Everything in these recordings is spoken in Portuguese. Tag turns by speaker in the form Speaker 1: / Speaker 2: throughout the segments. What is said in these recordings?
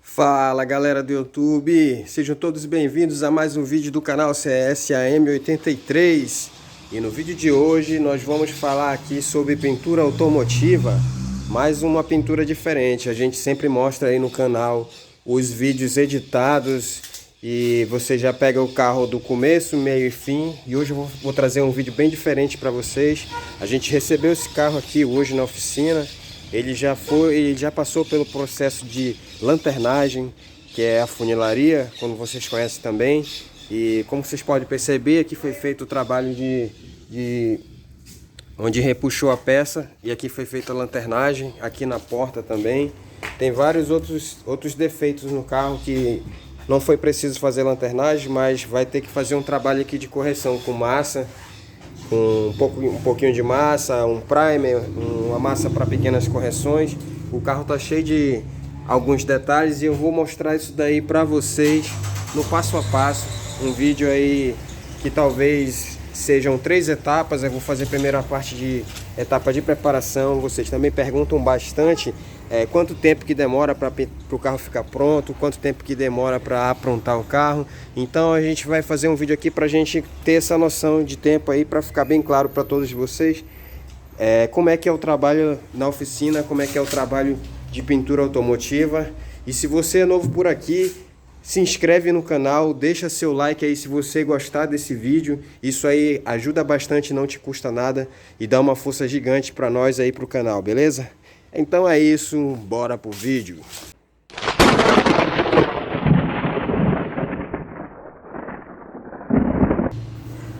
Speaker 1: Fala galera do YouTube, sejam todos bem-vindos a mais um vídeo do canal CSAM83. E no vídeo de hoje nós vamos falar aqui sobre pintura automotiva, mais uma pintura diferente. A gente sempre mostra aí no canal os vídeos editados e você já pega o carro do começo, meio e fim. E hoje eu vou trazer um vídeo bem diferente para vocês. A gente recebeu esse carro aqui hoje na oficina. Ele já passou pelo processo de lanternagem, que é a funilaria, como vocês conhecem também. E como vocês podem perceber, aqui foi feito o trabalho onde repuxou a peça, e aqui foi feita a lanternagem, aqui na porta também. Tem vários outros defeitos no carro que não foi preciso fazer lanternagem, mas vai ter que fazer um trabalho aqui de correção com massa, com um pouquinho de massa, um primer, uma massa para pequenas correções. O carro tá cheio de alguns detalhes e eu vou mostrar isso daí para vocês no passo a passo. Um vídeo aí que talvez sejam 3 etapas. Eu vou fazer a primeira parte de etapa de preparação. Vocês também perguntam bastante quanto tempo que demora para o carro ficar pronto, quanto tempo que demora para aprontar o carro. Então a gente vai fazer um vídeo aqui para a gente ter essa noção de tempo aí, para ficar bem claro para todos vocês como é que é o trabalho na oficina, como é que é o trabalho de pintura automotiva. E se você é novo por aqui, se inscreve no canal, deixa seu like aí se você gostar desse vídeo. Isso aí ajuda bastante, não te custa nada e dá uma força gigante para nós aí pro canal, beleza? Então é isso, bora pro vídeo.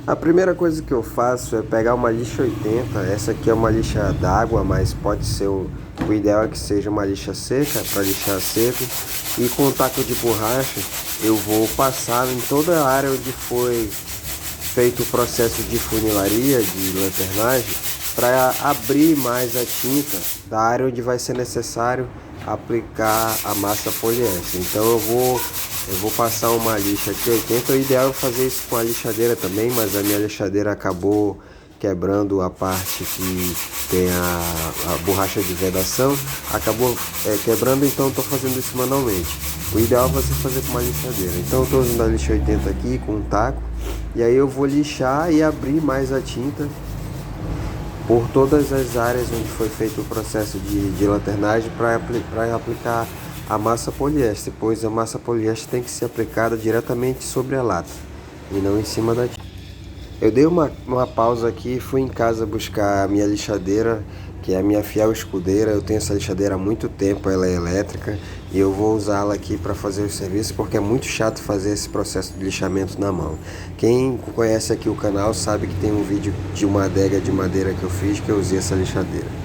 Speaker 1: A primeira coisa que eu faço é pegar uma lixa 80. Essa aqui é uma lixa d'água, mas pode ser o ideal é que seja uma lixa seca, para lixar seco. E com um taco de borracha eu vou passar em toda a área onde foi feito o processo de funilaria, de lanternagem, para abrir mais a tinta da área onde vai ser necessário aplicar a massa poliéster. Então eu vou passar uma lixa aqui 80. O ideal é fazer isso com a lixadeira também, mas a minha lixadeira acabou quebrando a parte que tem a borracha de vedação, acabou quebrando, então estou fazendo isso manualmente. O ideal é você fazer com uma lixadeira. Então eu estou usando a lixa 80 aqui com um taco, e aí eu vou lixar e abrir mais a tinta por todas as áreas onde foi feito o processo de lanternagem para aplicar a massa poliéster, pois a massa poliéster tem que ser aplicada diretamente sobre a lata e não em cima da tinta. Eu dei uma pausa aqui e fui em casa buscar a minha lixadeira, que é a minha fiel escudeira. Eu tenho essa lixadeira há muito tempo, ela é elétrica, e eu vou usá-la aqui para fazer o serviço, porque é muito chato fazer esse processo de lixamento na mão. Quem conhece aqui o canal sabe que tem um vídeo de uma adega de madeira que eu fiz, que eu usei essa lixadeira.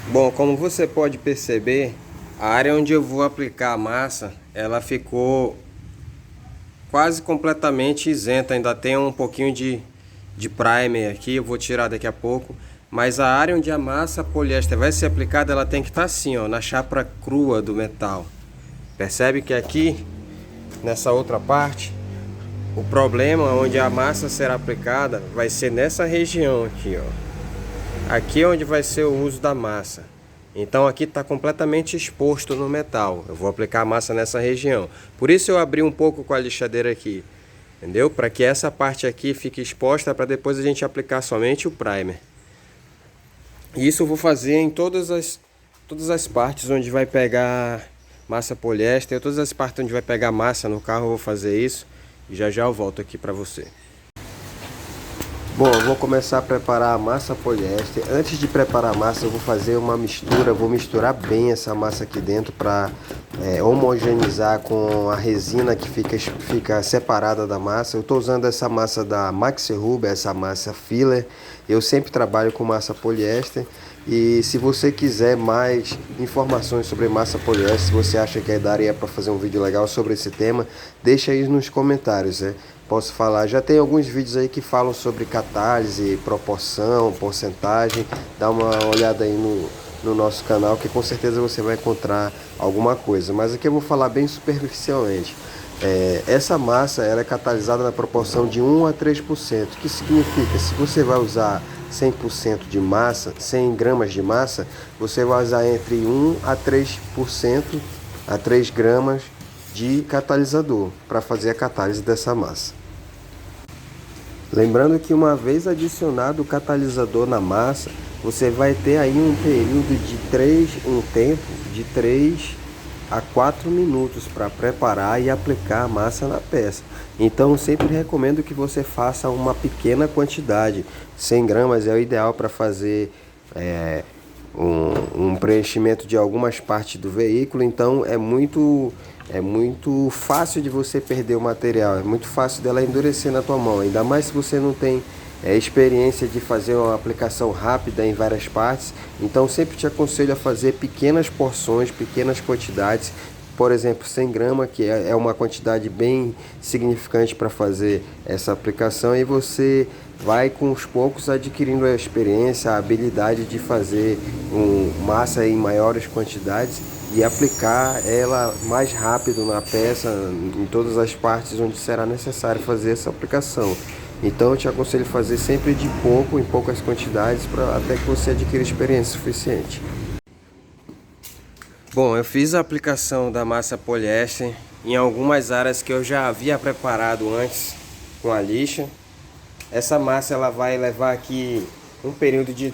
Speaker 1: Bom, como você pode perceber, a área onde eu vou aplicar a massa, ela ficou quase completamente isenta. Ainda tem um pouquinho de primer aqui, eu vou tirar daqui a pouco. Mas a área onde a massa poliéster vai ser aplicada, ela tem que estar assim, ó, na chapa crua do metal. Percebe que aqui, nessa outra parte, o problema onde a massa será aplicada vai ser nessa região aqui, ó. Aqui é onde vai ser o uso da massa. Então aqui está completamente exposto no metal. Eu vou aplicar a massa nessa região. Por isso eu abri um pouco com a lixadeira aqui, entendeu? Para que essa parte aqui fique exposta, para depois a gente aplicar somente o primer. E isso eu vou fazer em todas as partes onde vai pegar massa poliéster, todas as partes onde vai pegar massa no carro eu vou fazer isso. E já já eu volto aqui para você. Bom, eu vou começar a preparar a massa poliéster. Antes de preparar a massa, eu vou fazer uma mistura. Vou misturar bem essa massa aqui dentro para homogeneizar com a resina que fica separada da massa. Eu estou usando essa massa da Maxi Rubber, essa massa filler. Eu sempre trabalho com massa poliéster. E se você quiser mais informações sobre massa poliéster, se você acha que daria para fazer um vídeo legal sobre esse tema, deixa aí nos comentários, né? Posso falar, já tem alguns vídeos aí que falam sobre catálise, proporção, porcentagem. Dá uma olhada aí no nosso canal que com certeza você vai encontrar alguma coisa. Mas aqui eu vou falar bem superficialmente. Essa massa ela é catalisada na proporção de 1 a 3%. O que significa? Se você vai usar 100% de massa, 100 gramas de massa, você vai usar entre 1 a 3% a 3 gramas de catalisador para fazer a catálise dessa massa. Lembrando que uma vez adicionado o catalisador na massa, você vai ter aí um tempo de 3 a 4 minutos para preparar e aplicar a massa na peça. Então eu sempre recomendo que você faça uma pequena quantidade. 100 gramas é o ideal para fazer um preenchimento de algumas partes do veículo. Então é muito fácil de você perder o material, é muito fácil dela endurecer na tua mão, ainda mais se você não tem experiência de fazer uma aplicação rápida em várias partes. Então sempre te aconselho a fazer pequenas porções, pequenas quantidades. Por exemplo, 100 gramas, que é uma quantidade bem significante para fazer essa aplicação, e você vai com os poucos adquirindo a experiência, a habilidade de fazer massa em maiores quantidades e aplicar ela mais rápido na peça, em todas as partes onde será necessário fazer essa aplicação. Então eu te aconselho a fazer sempre de pouco, em poucas quantidades, até que você adquira experiência suficiente. Bom, eu fiz a aplicação da massa poliéster em algumas áreas que eu já havia preparado antes com a lixa. Essa massa ela vai levar aqui um período de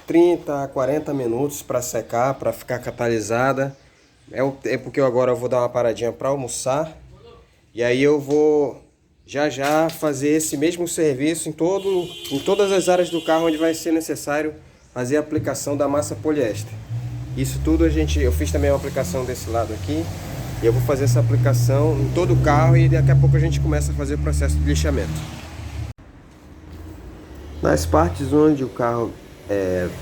Speaker 1: 30 a 40 minutos para secar, para ficar catalisada. É o tempo que agora eu vou dar uma paradinha para almoçar. E aí eu vou já fazer esse mesmo serviço em todas as áreas do carro onde vai ser necessário fazer a aplicação da massa poliéster. Isso tudo eu fiz também uma aplicação desse lado aqui. E eu vou fazer essa aplicação em todo o carro e daqui a pouco a gente começa a fazer o processo de lixamento. Nas partes onde o carro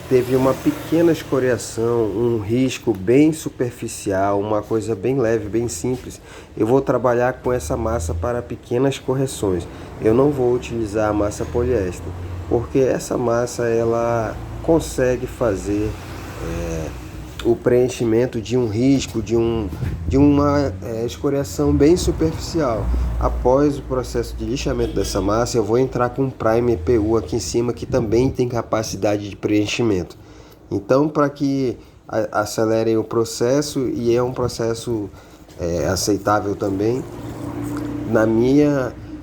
Speaker 1: teve uma pequena escoriação, um risco bem superficial, uma coisa bem leve, bem simples, eu vou trabalhar com essa massa para pequenas correções. Eu não vou utilizar a massa poliéster, porque essa massa ela consegue fazer o preenchimento de um risco, de uma escoriação bem superficial. Após o processo de lixamento dessa massa, eu vou entrar com um primer PU aqui em cima, que também tem capacidade de preenchimento. Então, para que acelerem o processo, e é um processo aceitável também,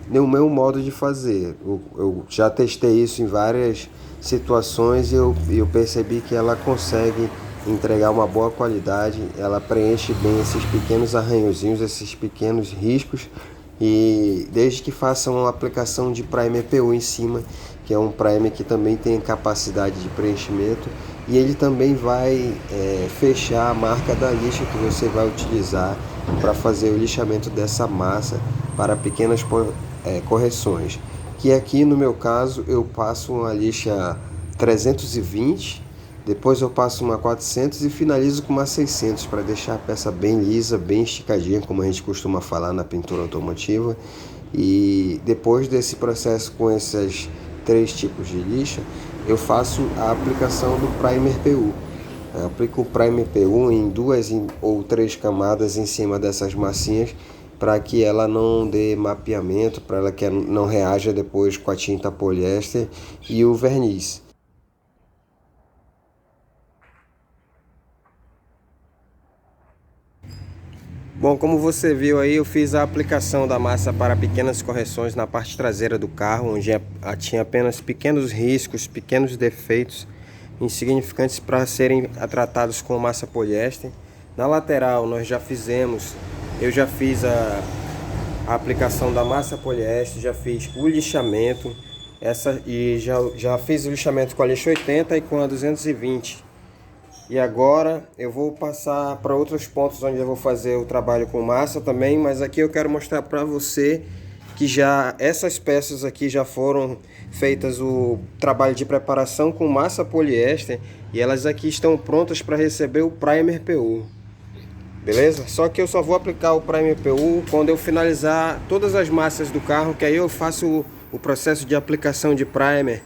Speaker 1: no meu modo de fazer. Eu já testei isso em várias situações e eu percebi que ela consegue entregar uma boa qualidade, ela preenche bem esses pequenos arranhõezinhos, esses pequenos riscos, e desde que façam uma aplicação de primer PU em cima, que é um primer que também tem capacidade de preenchimento, e ele também vai fechar a marca da lixa que você vai utilizar para fazer o lixamento dessa massa para pequenas correções, que aqui no meu caso eu passo uma lixa 320, depois eu passo uma 400 e finalizo com uma 600 para deixar a peça bem lisa, bem esticadinha, como a gente costuma falar na pintura automotiva. E depois desse processo com esses 3 tipos de lixa, eu faço a aplicação do primer PU. Eu aplico o primer PU em 2 ou 3 camadas em cima dessas massinhas, para que ela não dê mapeamento, para ela que não reaja depois com a tinta poliéster e o verniz. Bom, como você viu aí, eu fiz a aplicação da massa para pequenas correções na parte traseira do carro, onde tinha apenas pequenos riscos, pequenos defeitos insignificantes para serem tratados com massa poliéster. Na lateral eu já fiz a aplicação da massa poliéster, já fiz o lixamento, Já fiz o lixamento com a lixa 80 e com a 220. E agora eu vou passar para outros pontos onde eu vou fazer o trabalho com massa também, mas aqui eu quero mostrar para você que já essas peças aqui já foram feitas o trabalho de preparação com massa poliéster e elas aqui estão prontas para receber o primer PU. Beleza? Só que eu só vou aplicar o primer PU quando eu finalizar todas as massas do carro, que aí eu faço o processo de aplicação de primer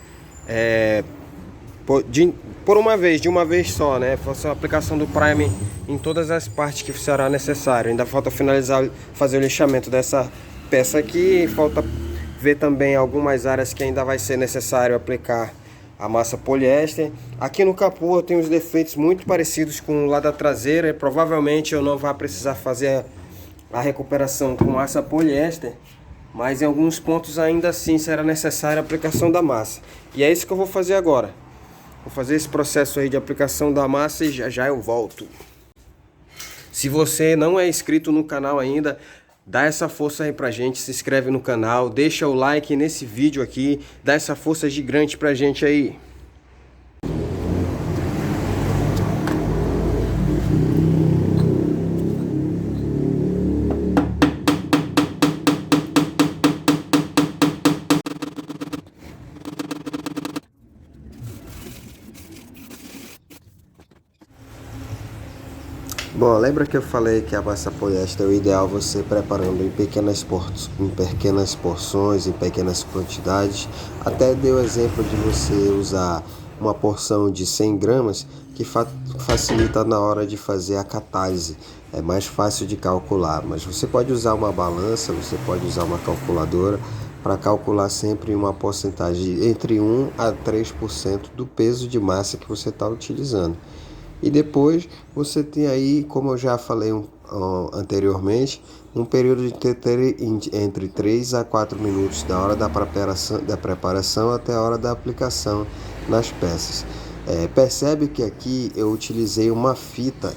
Speaker 1: de uma vez só, né? Faço a aplicação do primer em todas as partes que será necessário. Ainda falta finalizar, fazer o lixamento dessa peça aqui. Falta ver também algumas áreas que ainda vai ser necessário aplicar a massa poliéster. Aqui no capô eu tenho os defeitos muito parecidos com o lado da traseira. Provavelmente eu não vou precisar fazer a recuperação com massa poliéster, mas em alguns pontos ainda assim será necessária a aplicação da massa. E é isso que eu vou fazer agora. Vou fazer esse processo aí de aplicação da massa e já eu volto. Se você não é inscrito no canal ainda, dá essa força aí pra gente, se inscreve no canal, deixa o like nesse vídeo aqui, dá essa força gigante pra gente aí. Bom, lembra que eu falei que a massa poliéster é o ideal você preparando em pequenas porções, em pequenas quantidades. Até dei o exemplo de você usar uma porção de 100 gramas que facilita na hora de fazer a catálise. É mais fácil de calcular, mas você pode usar uma balança, você pode usar uma calculadora para calcular sempre uma porcentagem entre 1 a 3% do peso de massa que você está utilizando. E depois você tem aí, como eu já falei anteriormente, um período de entre 3 a 4 minutos da hora da preparação até a hora da aplicação nas peças. Percebe que aqui eu utilizei uma fita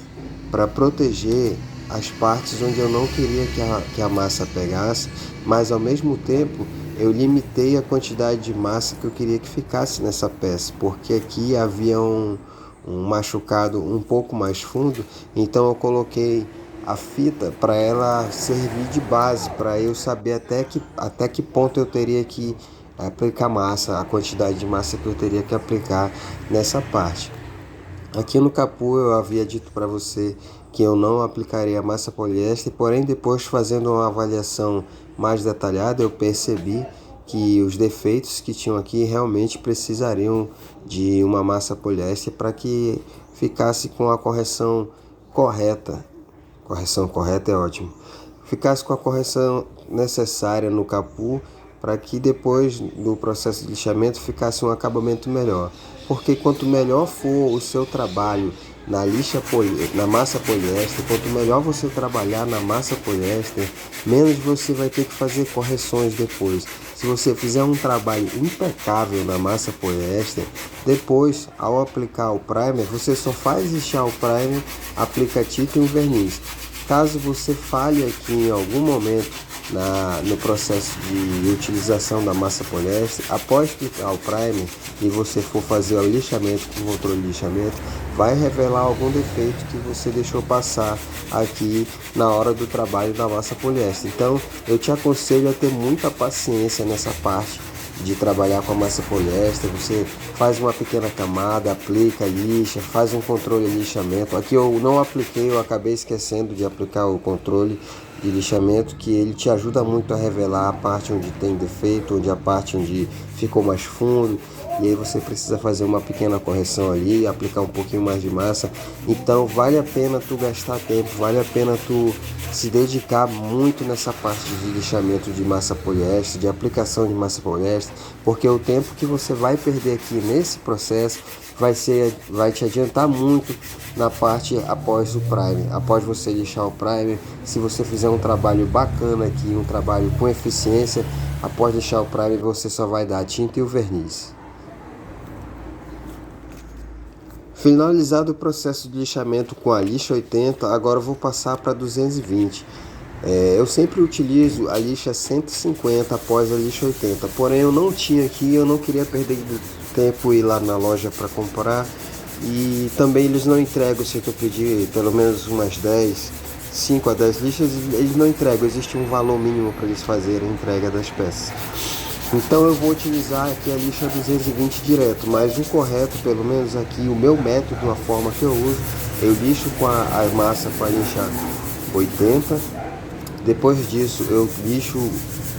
Speaker 1: para proteger as partes onde eu não queria que a massa pegasse, mas ao mesmo tempo eu limitei a quantidade de massa que eu queria que ficasse nessa peça, porque aqui havia um machucado um pouco mais fundo, então eu coloquei a fita para ela servir de base, para eu saber até que ponto eu teria que aplicar massa, a quantidade de massa que eu teria que aplicar nessa parte. Aqui no capô eu havia dito para você que eu não aplicaria massa poliéster, porém depois fazendo uma avaliação mais detalhada eu percebi que os defeitos que tinham aqui realmente precisariam de uma massa poliéster para que ficasse com a correção correta. Correção correta é ótimo. Ficasse com a correção necessária no capô para que depois do processo de lixamento ficasse um acabamento melhor. Porque quanto melhor for o seu trabalho na massa poliéster, quanto melhor você trabalhar na massa poliéster, menos você vai ter que fazer correções depois. Se você fizer um trabalho impecável na massa poliéster, depois, ao aplicar o primer, você só faz lixar o primer, aplica a tinta e um verniz. Caso você falhe aqui em algum momento no processo de utilização da massa poliéster, após aplicar o primer e você for fazer o lixamento com o controle de lixamento, vai revelar algum defeito que você deixou passar aqui na hora do trabalho da massa poliéster. Então eu te aconselho a ter muita paciência nessa parte de trabalhar com a massa poliéster. Você faz uma pequena camada, aplica, lixa, faz um controle de lixamento. Aqui eu não apliquei, eu acabei esquecendo de aplicar o controle de lixamento, que ele te ajuda muito a revelar a parte onde tem defeito, a parte onde ficou mais fundo, e aí você precisa fazer uma pequena correção ali, aplicar um pouquinho mais de massa. Então vale a pena tu gastar tempo, vale a pena tu se dedicar muito nessa parte de lixamento de massa poliéster, de aplicação de massa poliéster, porque o tempo que você vai perder aqui nesse processo vai te adiantar muito na parte após o primer. Após você lixar o primer, se você fizer um trabalho bacana aqui, um trabalho com eficiência, após lixar o primer você só vai dar a tinta e o verniz. Finalizado o processo de lixamento com a lixa 80, agora eu vou passar para 220. Eu sempre utilizo a lixa 150 após a lixa 80, porém eu não tinha aqui, eu não queria perder tempo ir lá na loja para comprar, e também eles não entregam. Se eu pedir pelo menos umas 5 a 10 lixas, eles não entregam, existe um valor mínimo para eles fazerem a entrega das peças. Então eu vou utilizar aqui a lixa 220 direto, mas o correto, pelo menos aqui, o meu método, a forma que eu uso, eu lixo com a massa com a lixa 80. Depois disso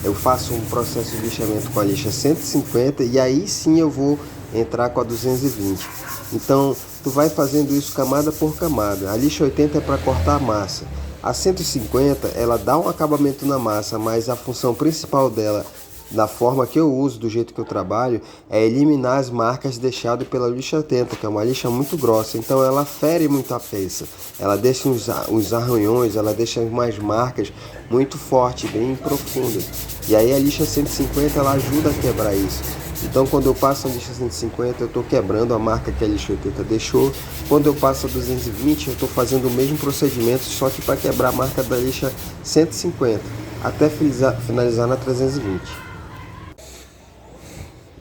Speaker 1: eu faço um processo de lixamento com a lixa 150 e aí sim eu vou entrar com a 220. Então tu vai fazendo isso camada por camada. A lixa 80 é para cortar a massa. A 150 ela dá um acabamento na massa, mas a função principal dela, da forma que eu uso, do jeito que eu trabalho, é eliminar as marcas deixadas pela lixa 80, que é uma lixa muito grossa, então ela fere muito a peça, ela deixa uns arranhões, ela deixa umas marcas muito fortes, bem profundas, e aí a lixa 150 ela ajuda a quebrar isso. Então quando eu passo a lixa 150 eu estou quebrando a marca que a lixa 80 deixou. Quando eu passo a 220 eu estou fazendo o mesmo procedimento, só que para quebrar a marca da lixa 150, até finalizar na 320.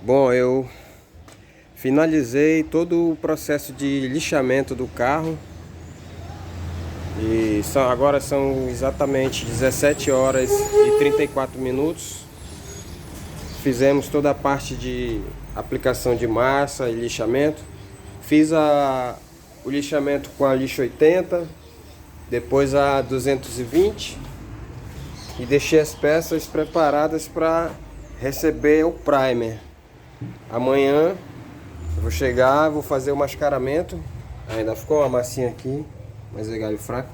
Speaker 1: Bom, eu finalizei todo o processo de lixamento do carro e agora são exatamente 17 horas e 34 minutos. Fizemos toda a parte de aplicação de massa e lixamento. Fiz o lixamento com a lixa 80, depois a 220 e deixei as peças preparadas para receber o primer. Amanhã eu vou chegar, vou fazer o mascaramento. Ainda ficou uma massinha aqui, mas é galho fraco.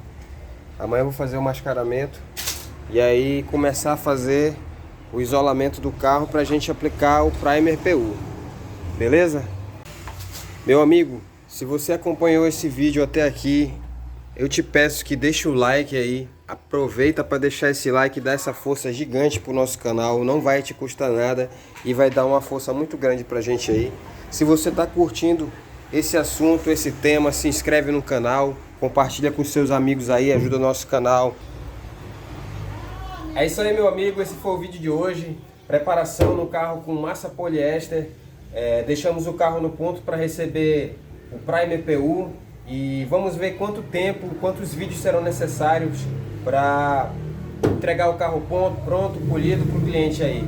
Speaker 1: Amanhã eu vou fazer o mascaramento e aí começar a fazer o isolamento do carro para a gente aplicar o primer PU. Beleza? Meu amigo, se você acompanhou esse vídeo até aqui, eu te peço que deixe o like aí. Aproveita para deixar esse like e dar essa força gigante pro nosso canal. Não vai te custar nada e vai dar uma força muito grande pra gente aí. Se você tá curtindo esse assunto, esse tema, se inscreve no canal, compartilha com seus amigos aí, ajuda o nosso canal. É isso aí, meu amigo, esse foi o vídeo de hoje. Preparação no carro com massa poliéster. Deixamos o carro no ponto para receber o primer PU. E vamos ver quantos vídeos serão necessários para entregar o carro pronto, polido para o cliente aí.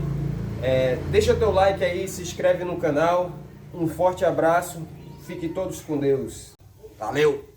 Speaker 1: Deixa teu like aí, se inscreve no canal. Um forte abraço, fiquem todos com Deus. Valeu!